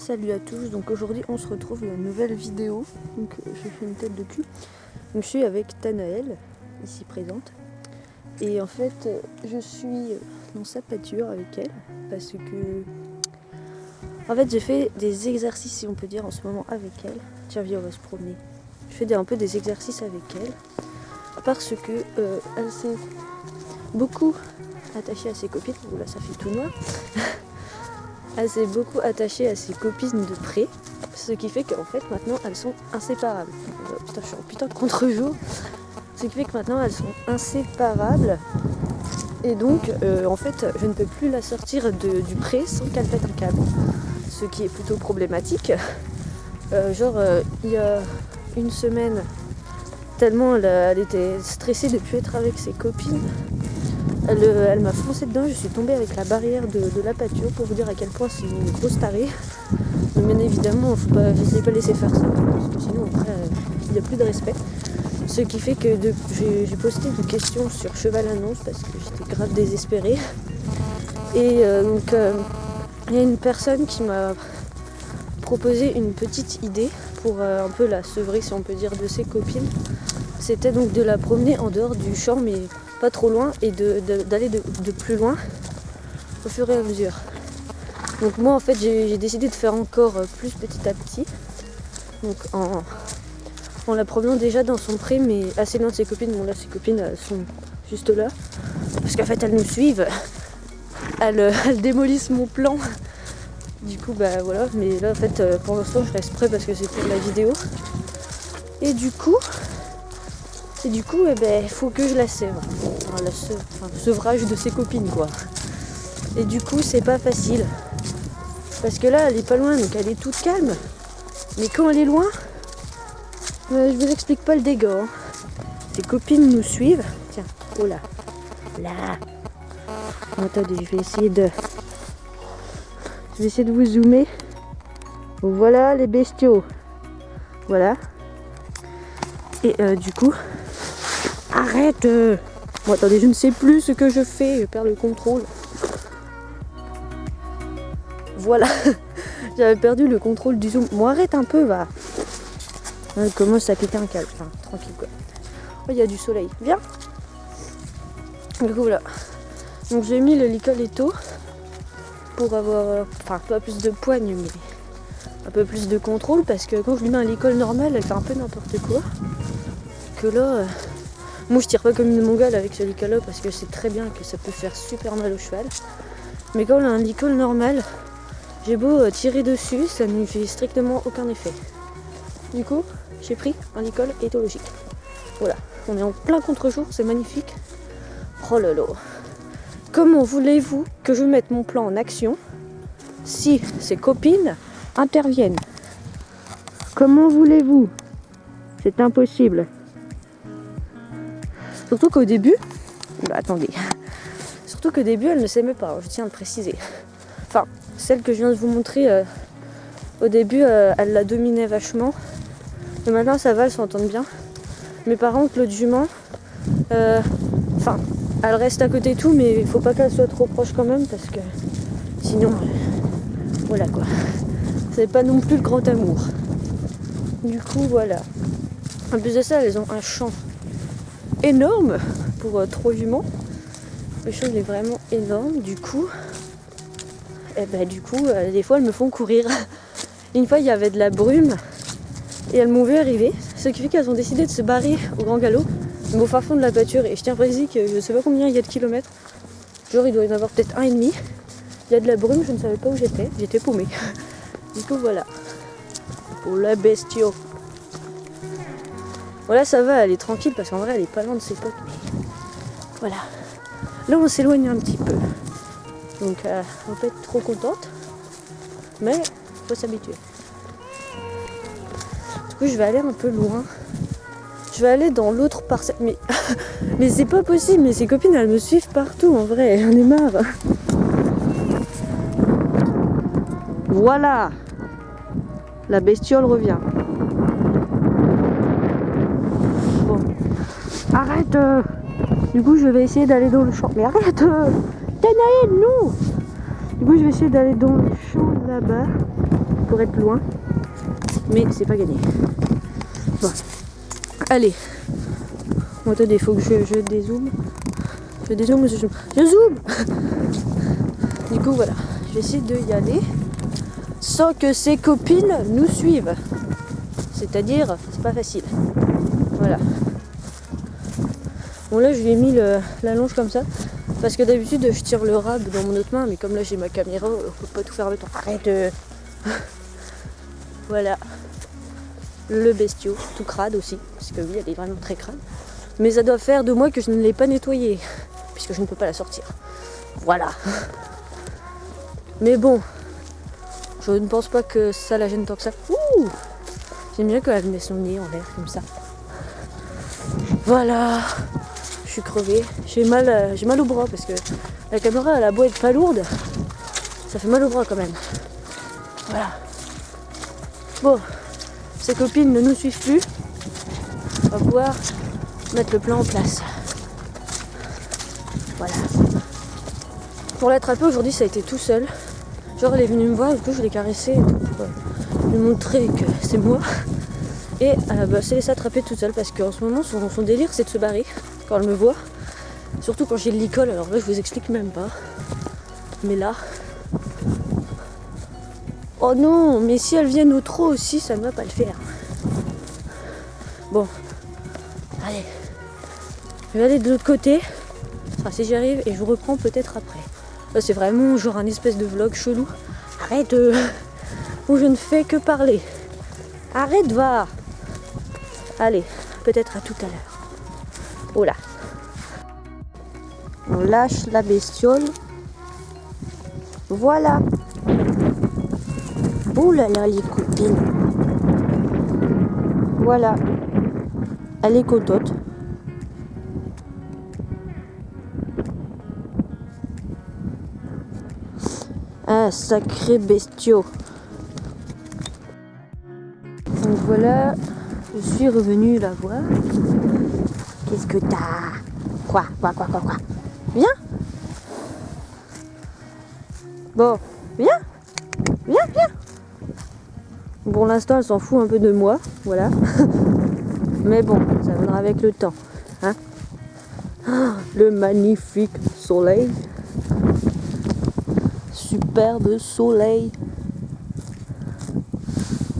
Salut à tous, donc aujourd'hui on se retrouve dans une nouvelle vidéo, donc je fais une tête de cul. Donc je suis avec Tanaël, ici présente, et en fait je suis dans sa pâture avec elle, parce que en fait j'ai fait des exercices, si on peut dire, en ce moment avec elle. Tiens viens, on va se promener. Je fais un peu des exercices avec elle, parce que elle s'est beaucoup attachée à ses copines. Oula, ça fait tout noir. Elle s'est beaucoup attachée à ses copines de près, ce qui fait qu'en fait maintenant elles sont inséparables. Putain, je suis en putain de contre-jour. Ce qui fait que maintenant elles sont inséparables. Et donc en fait je ne peux plus la sortir du pré sans qu'elle pète un câble. Ce qui est plutôt problématique. Il y a une semaine, tellement elle était stressée de ne plus être avec ses copines. Elle m'a foncé dedans, je suis tombée avec la barrière de la pâture pour vous dire à quel point c'est une grosse tarée. Mais bien évidemment, je ne vais pas laisser faire ça, parce que sinon après il n'y a plus de respect. Ce qui fait que j'ai posté des questions sur Cheval Annonce parce que j'étais grave désespérée. Et donc il y a une personne qui m'a proposé une petite idée pour un peu la sevrer, si on peut dire, de ses copines. C'était donc de la promener en dehors du champ, mais pas trop loin, et d'aller de plus loin au fur et à mesure. Donc moi en fait j'ai décidé de faire encore plus petit à petit, donc en la promenant déjà dans son pré, mais assez loin de ses copines. Bon là ses copines elles sont juste là, parce qu'en fait elles nous suivent, elles démolissent mon plan. Du coup bah voilà, mais là en fait pour l'instant je reste près parce que c'est pour la vidéo. Et du coup il faut que je la sèvre. Enfin, le sevrage de ses copines quoi. Et du coup c'est pas facile. Parce que là elle est pas loin, donc elle est toute calme. Mais quand elle est loin, je vous explique pas le dégât. Hein. Ses copines nous suivent. Tiens, oh là. Là. Attendez, je vais essayer de vous zoomer. Voilà les bestiaux. Voilà. Et du coup. Arrête Bon attendez, je ne sais plus ce que je fais, je perds le contrôle. Voilà. J'avais perdu le contrôle du zoom. Bon arrête un peu, va. Elle commence à péter un câble. Enfin, tranquille quoi. Oh, il y a du soleil. Viens. Du coup voilà. Donc j'ai mis le Licoletto pour avoir, pas plus de poigne, mais un peu plus de contrôle, parce que quand je lui mets un licol normal, elle fait un peu n'importe quoi. Que là... moi je tire pas comme une mongole avec ce licol là, parce que c'est très bien que ça peut faire super mal au cheval. Mais quand on a un licol normal, j'ai beau tirer dessus, ça ne fait strictement aucun effet. Du coup, j'ai pris un licol éthologique. Voilà, on est en plein contre-jour, c'est magnifique. Oh là là. Comment voulez-vous que je mette mon plan en action si ses copines interviennent? Comment voulez-vous? C'est impossible. Surtout qu'au début, surtout qu'au début elle ne s'aimait pas, je tiens à le préciser. Enfin, celle que je viens de vous montrer, au début elle la dominait vachement. Mais maintenant ça va, elles s'entendent bien. Mais par contre l'autre jument, elle reste à côté et tout, mais il faut pas qu'elle soit trop proche quand même, parce que sinon, voilà quoi. C'est pas non plus le grand amour. Du coup voilà. En plus de ça, elles ont un champ énorme pour 3 juments. Le champ est vraiment énorme, du coup des fois elles me font courir. Une fois il y avait de la brume et elles m'ont vu arriver, ce qui fait qu'elles ont décidé de se barrer au grand galop, mais au fin fond de la pâture. Et je tiens à préciser que je sais pas combien il y a de kilomètres, genre il doit y en avoir peut-être 1,5. Il y a de la brume, je ne savais pas où j'étais paumée. Du coup voilà, pour la bestio. Voilà, ça va, elle est tranquille parce qu'en vrai elle est pas loin de ses potes, mais voilà. Là on s'éloigne un petit peu, donc on peut être trop contente, mais faut s'habituer. Du coup je vais aller un peu loin, je vais aller dans l'autre parcelle, mais c'est pas possible, mais ses copines elles me suivent partout en vrai, j'en ai marre. Voilà, la bestiole revient. Bon, arrête. Du coup je vais essayer d'aller dans le champ. Mais arrête Tanaël, non. Du coup je vais essayer d'aller dans le chance là-bas pour être loin. Mais c'est pas gagné. Bon. Allez. Bon, attendez, il faut que je dézoome. Je dézoome, je zoome. Du coup, voilà. Je vais essayer d'y aller sans que ses copines nous suivent. C'est-à-dire, c'est pas facile. Voilà. Bon, là, je lui ai mis la longe comme ça. Parce que d'habitude, je tire le rab dans mon autre main. Mais comme là, j'ai ma caméra, on peut pas tout faire le temps. Arrête. Voilà. Le bestiau, tout crade aussi. Parce que oui, elle est vraiment très crade. Mais ça doit faire 2 mois que je ne l'ai pas nettoyée. Puisque je ne peux pas la sortir. Voilà. Mais bon. Je ne pense pas que ça la gêne tant que ça. Ouh! J'aime bien quand elle met son nez en l'air comme ça. Voilà. Je suis crevée. J'ai mal au bras parce que la caméra, elle a beau être pas lourde. Ça fait mal au bras quand même. Voilà. Bon. Ses copines ne nous suivent plus. On va pouvoir mettre le plan en place. Voilà. Pour l'attraper aujourd'hui, ça a été tout seul. Genre, elle est venue me voir, du coup, je l'ai caressée pour lui montrer que c'est moi. Et elle s'est laissée attraper toute seule parce qu'en ce moment, son délire, c'est de se barrer quand elle me voit. Surtout quand j'ai le licol, alors là, je vous explique même pas. Mais là... Oh non, mais si elles viennent au trot aussi, ça ne va pas le faire. Bon, allez, je vais aller de l'autre côté, enfin si j'y arrive, et je vous reprends peut-être après. Là c'est vraiment genre un espèce de vlog chelou. Arrête, où je ne fais que parler. Arrête, va. Allez, peut-être à tout à l'heure. Oh là. On lâche la bestiole. Voilà. Oh là là, les copines. Voilà. Elle est contente. Un sacré bestiau. Donc voilà, je suis revenue la voir. Qu'est-ce que t'as? Quoi? Viens. Bon, viens. Pour l'instant, elle s'en fout un peu de moi, voilà. Mais bon, ça viendra avec le temps. Hein? Le magnifique soleil. Superbe soleil.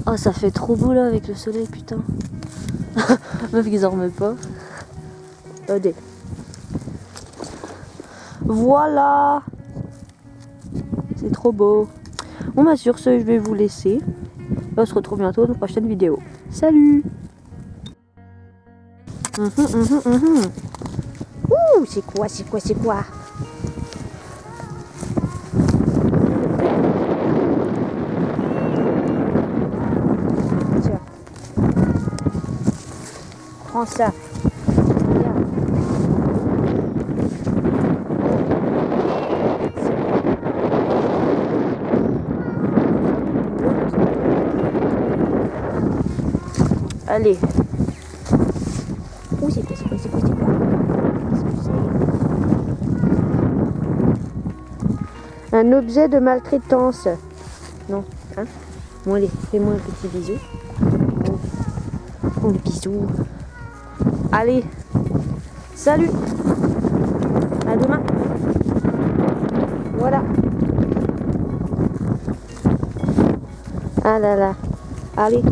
Oh, ça fait trop beau là avec le soleil, putain. Meuf qu'ils dorment pas. Regardez. Voilà. C'est trop beau. Bon bah sur ce, je vais vous laisser. On se retrouve bientôt dans une prochaine vidéo. Salut. Ouh, c'est quoi? Tiens. Prends ça. Allez. Ouh, c'est quoi? Qu'est-ce que c'est? Un objet de maltraitance. Non, hein? Bon allez, fais-moi un petit bisou. Oh, le bisou. Allez. Salut. À demain. Voilà. Ah là là. Allez.